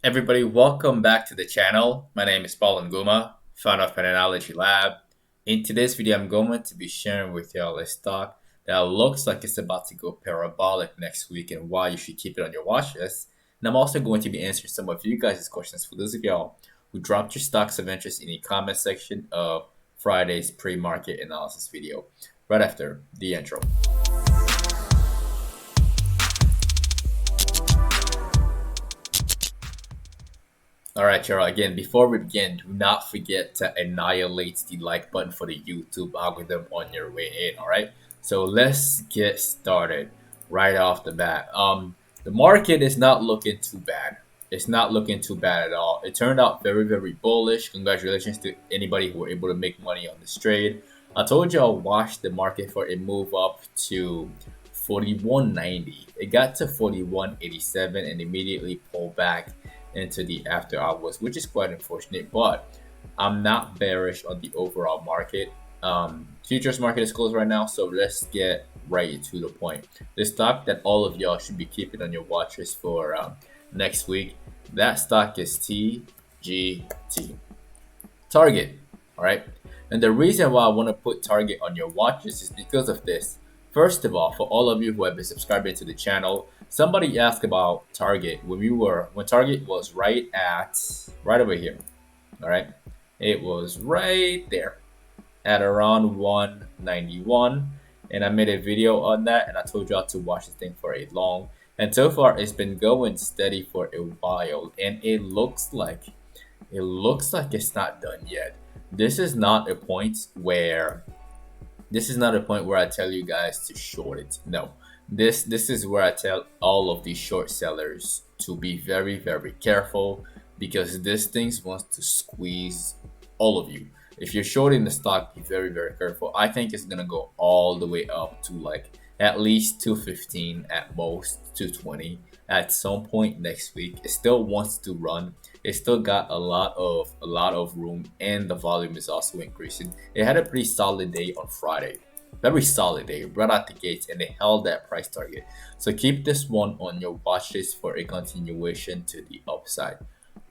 Everybody, welcome back to the channel. My name is Paul Nguma, founder of PATTERNOLOGY LAB. In today's video, I'm going to be sharing with y'all a stock that looks like it's about to go parabolic next week and why you should keep it on your watch list. And I'm also going to be answering some of you guys' questions for those of y'all who dropped your stocks of interest in the comment section of Friday's pre-market analysis video, right after the intro. Alright, y'all, again, before we begin, do not forget to annihilate the like button for the YouTube algorithm on your way in, alright? So let's get started right off the bat. The market is not looking too bad. It's not looking too bad at all. It turned out very, very bullish. Congratulations to anybody who were able to make money on this trade. I told y'all watch the market for a move up to 41.90. It got to 41.87 and immediately pulled back into the after hours, which is quite unfortunate, but I'm not bearish on the overall market. Futures market is closed right now, so let's get right to the point. The stock that all of y'all should be keeping on your watch list for next week, that stock is TGT, Target. All right, and the reason why I want to put Target on your watch list is because of this. First of all, for all of you who have been subscribing to the channel, somebody asked about Target when Target was right over here. All right, it was right there at around 191, and I made a video on that, and I told y'all to watch the thing for a long. And so far, it's been going steady for a while, and it looks like it's not done yet. This is not a point where I tell you guys to short it. No, this is where I tell all of these short sellers to be very, very careful, because this thing wants to squeeze all of you. If you're shorting the stock, be very, very careful. I think it's gonna go all the way up to like at least 215, at most 220 at some point next week. It still wants to run. It still got a lot of room, and the volume is also increasing. It had a pretty solid day on Friday, very solid day right out the gates, and they held that price target. So keep this one on your watch list for a continuation to the upside.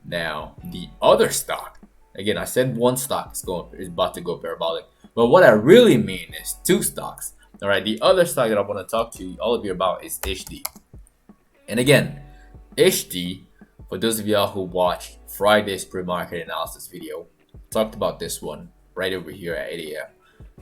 Now the other stock, again, I said one stock is about to go parabolic, but what I really mean is two stocks. All right, the other stock that I want to talk to all of you about is HD. And again, HD, for those of y'all who watched Friday's pre-market analysis video, talked about this one right over here at 8 a.m.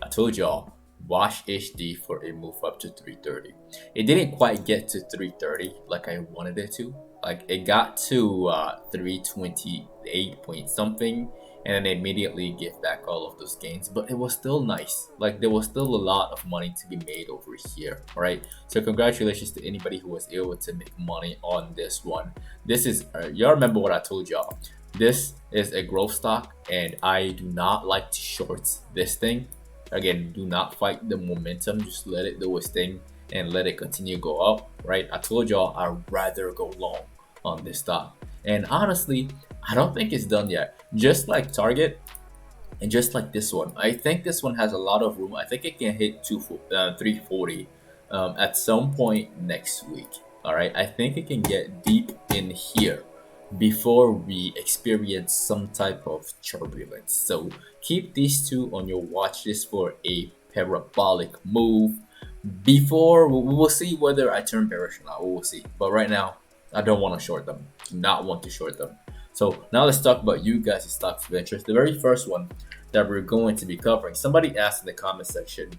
I told y'all, watch HD for a move up to 330. It didn't quite get to 330 like I wanted it to. Like, it got to 328 point something, and then immediately give back all of those gains, but it was still nice. Like, there was still a lot of money to be made over here. All right, so congratulations to anybody who was able to make money on this one. This is y'all remember what I told y'all. This is a growth stock, and I do not like to short this thing. Again, do not fight the momentum, just let it do its thing and let it continue to go up. Right, I told y'all I'd rather go long on this stock, and honestly, I don't think it's done yet. Just like Target and just like this one, I think this one has a lot of room. I think it can hit 340 at some point next week. All right, I think it can get deep in here before we experience some type of turbulence. So keep these two on your watch list for a parabolic move. Before we will see whether I turn bearish or not. We will see. But right now, I don't want to short them. Do not want to short them. So now let's talk about you guys' stocks of interest. The very first one that we're going to be covering, somebody asked in the comment section,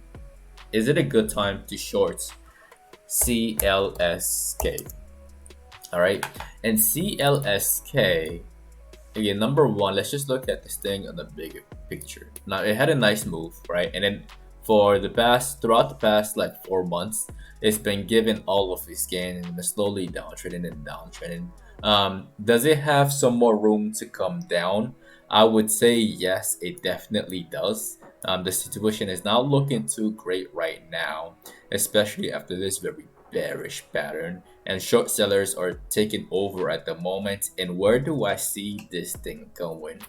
is it a good time to short CLSK? All right, and CLSK, again, number one, let's just look at this thing on the bigger picture. Now, it had a nice move, right? And then throughout the past like 4 months, it's been given all of these gains and slowly downtrending. Does it have some more room to come down? I would say yes, it definitely does. The situation is not looking too great right now, especially after this very bearish pattern, and short sellers are taking over at the moment. And where do I see this thing going?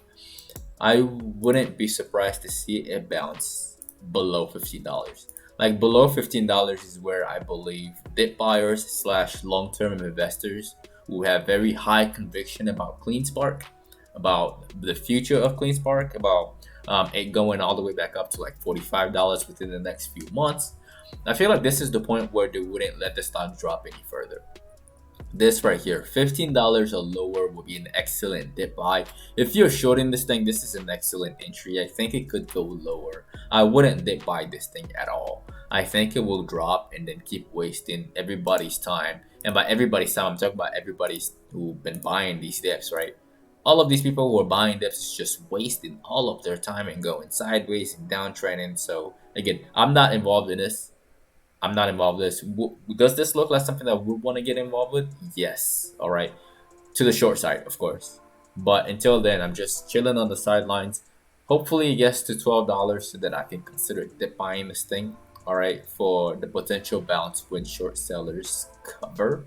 I wouldn't be surprised to see it bounce below $15. Like, below $15 is where I believe dip buyers / long-term investors who have very high conviction about CleanSpark, about the future of CleanSpark, about it going all the way back up to like $45 within the next few months. I feel like this is the point where they wouldn't let the stock drop any further. This right here, $15 or lower would be an excellent dip buy. If you're shorting this thing, this is an excellent entry. I think it could go lower. I wouldn't dip buy this thing at all. I think it will drop and then keep wasting everybody's time. And by everybody's time, I'm talking about everybody's who've been buying these dips, right? All of these people who are buying dips is just wasting all of their time and going sideways and downtrending. So again, I'm not involved in this. I'm not involved in this. Does this look like something that we want to get involved with? Yes. All right. To the short side, of course. But until then, I'm just chilling on the sidelines. Hopefully it gets to $12 so that I can consider dip buying this thing. All right. For the potential bounce when short sellers cover.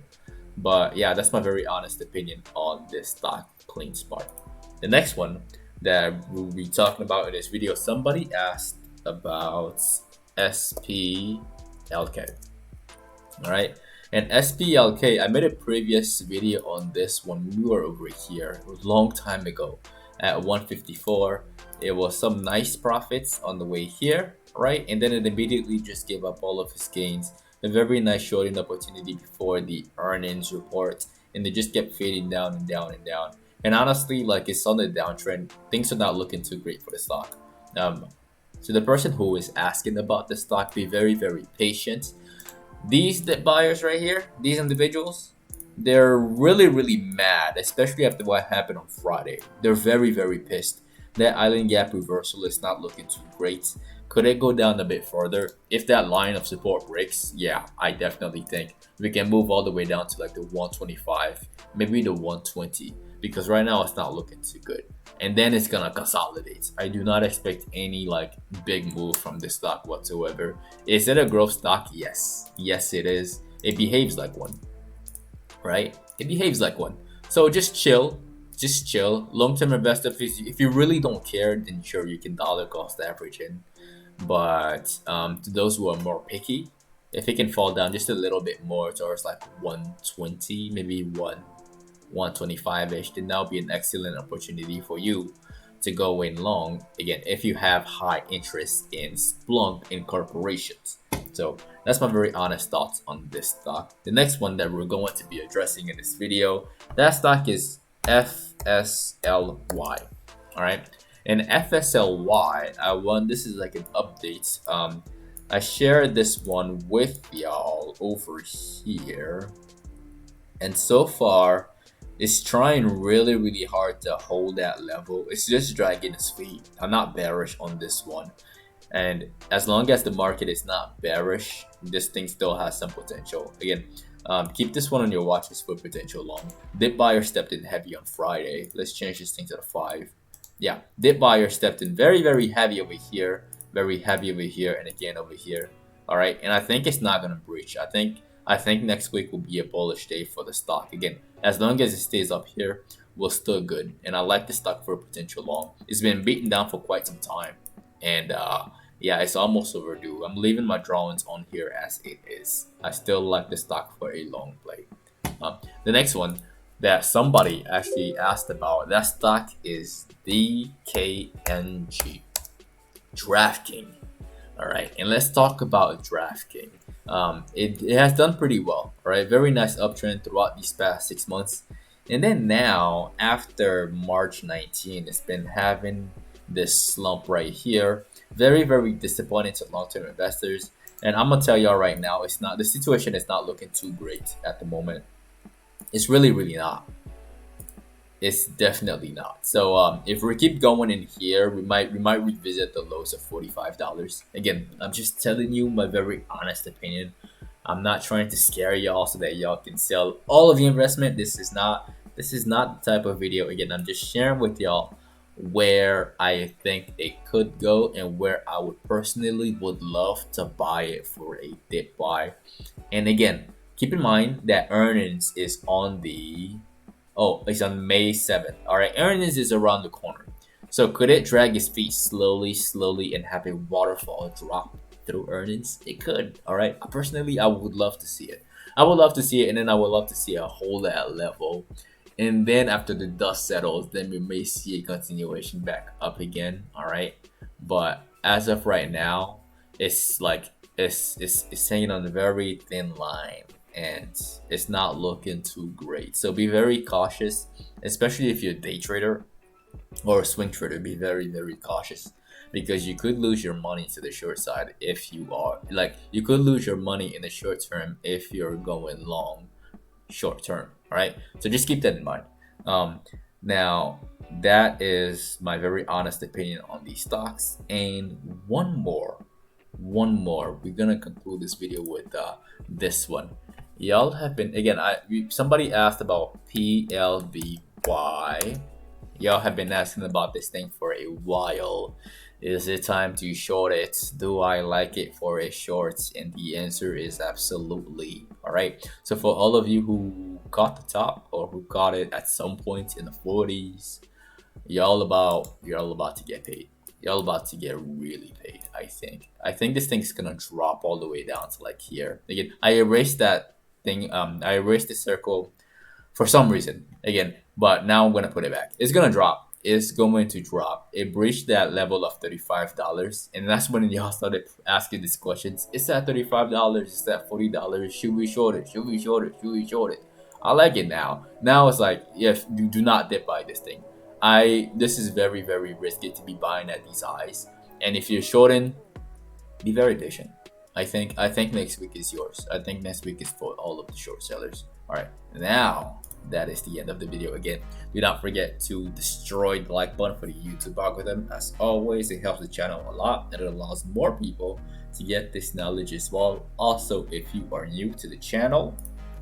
But yeah, that's my very honest opinion on this stock, CleanSpark. The next one that we'll be talking about in this video, somebody asked about SPLK. All right, and SPLK, I made a previous video on this when we were over here a long time ago at 154. It was some nice profits on the way here, right? And then it immediately just gave up all of its gains. A very nice shorting opportunity before the earnings report, and they just kept fading down and down and down. And honestly, like, it's on the downtrend. Things are not looking too great for the stock. So the person who is asking about the stock, be very, very patient. These buyers right here, these individuals, they're really, really mad, especially after what happened on Friday. They're very, very pissed. That island gap reversal is not looking too great. Could it go down a bit further? If that line of support breaks, yeah, I definitely think we can move all the way down to like the 125, maybe the 120, because right now it's not looking too good. And then it's gonna consolidate. I do not expect any like big move from this stock whatsoever. Is it a growth stock? Yes. Yes, it is. It behaves like one, right? It behaves like one. So just chill. Just chill. Long-term investor, if you really don't care, then sure, you can dollar cost average in. But to those who are more picky, if it can fall down just a little bit more towards like 120, maybe 125-ish, then that'll be an excellent opportunity for you to go in long, again, if you have high interest in Splunk incorporations. So that's my very honest thoughts on this stock. The next one that we're going to be addressing in this video, that stock is FSLY. All right, and FSLY, this is like an update. I shared this one with y'all over here, and so far it's trying really, really hard to hold that level. It's just dragging its feet. I'm not bearish on this one, and as long as the market is not bearish, this thing still has some potential. Again, keep this one on your watch list for potential long. Dip buyer stepped in heavy on Friday. Let's change this thing to the 5. Yeah, dip buyer stepped in very, very heavy over here, very heavy over here, and again over here. All right, and I think it's not gonna breach. I think next week will be a bullish day for the stock. Again, as long as it stays up here, we're still good. And I like the stock for a potential long. It's been beaten down for quite some time, and yeah, it's almost overdue. I'm leaving my drawings on here as it is. I still like the stock for a long play. The next one that somebody actually asked about, that stock is DKNG, DraftKings. All right, and let's talk about DraftKings. It has done pretty well. All right, very nice uptrend throughout these past 6 months, and then now after March 19, it's been having this slump right here. Very, very disappointing to long-term investors. And I'm gonna tell y'all right now, the situation is not looking too great at the moment. It's really, really not. It's definitely not. So if we keep going in here, we might revisit the lows of $45. Again, I'm just telling you my very honest opinion. I'm not trying to scare y'all so that y'all can sell all of your investment. This is not the type of video. Again, I'm just sharing with y'all where I think it could go and where I would personally would love to buy it for a dip buy. And again, keep in mind that earnings is on it's on May 7th. All right, earnings is around the corner. So could it drag its feet slowly and have a waterfall drop through earnings? It could. All right, personally, I would love to see it. I would love to see it, and then I would love to see a hold at level, and then after the dust settles, then we may see a continuation back up again. All right, but as of right now, it's like it's hanging on a very thin line, and it's not looking too great. So be very cautious, especially if you're a day trader or a swing trader. Be very cautious, because you could lose your money to the short side if you are like, you could lose your money in the short term if you're going long short term. All right, so just keep that in mind. um Now, that is my very honest opinion on these stocks. And one more we're gonna conclude this video with this one. Y'all have been, again, somebody asked about PLBY. Y'all have been asking about this thing for a while. Is it time to short it? Do I like it for a short? And the answer is absolutely. All right. So for all of you who caught the top, or who caught it at some point in the 40s, y'all about to get paid. Y'all about to get really paid. I think this thing's gonna drop all the way down to like here. Again, I erased that thing. I erased the circle for some reason again, but now I'm gonna put it back. It's gonna drop. It's going to drop. It breached that level of $35, and that's when y'all started asking these questions. Is that $35? Is that $40? Should we short it? Should we short it? Should we short it? I like it now. Now it's like, yes, do not dip buy this thing. This is very risky to be buying at these highs, and if you're shorting, be very patient. I think next week is yours. I think next week is for all of the short sellers. All right, now that is the end of the video. Again, do not forget to destroy the like button for the YouTube algorithm. As always, it helps the channel a lot, and it allows more people to get this knowledge as well. Also, if you are new to the channel,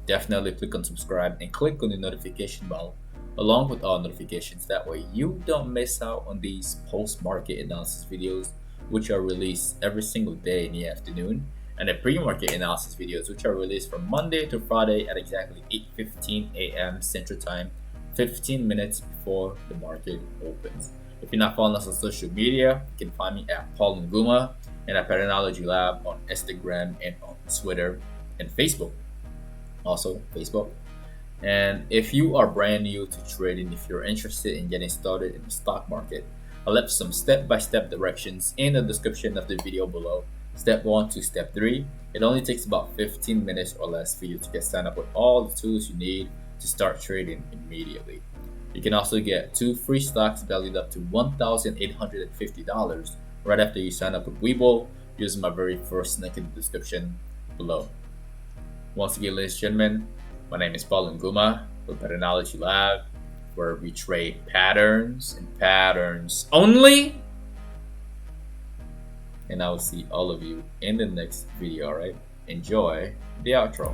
definitely click on subscribe and click on the notification bell along with all notifications. That way you don't miss out on these post-market analysis videos, which are released every single day in the afternoon, and the pre-market analysis videos, which are released from Monday to Friday at exactly 8:15 a.m. Central Time, 15 minutes before the market opens. If you're not following us on social media, you can find me at Paul Nguma and at PATTERNOLOGY LAB on Instagram and on Twitter and Facebook. Also, Facebook. And if you are brand new to trading, if you're interested in getting started in the stock market, I left some step-by-step directions in the description of the video below. Step 1 to step 3. It only takes about 15 minutes or less for you to get signed up with all the tools you need to start trading immediately. You can also get 2 free stocks valued up to $1,850 right after you sign up with Webull using my very first link in the description below. Once again, ladies and gentlemen, my name is Paul Nguma with PATTERNOLOGY LAB, where we trade patterns and patterns only. And I will see all of you in the next video. All right, enjoy the outro.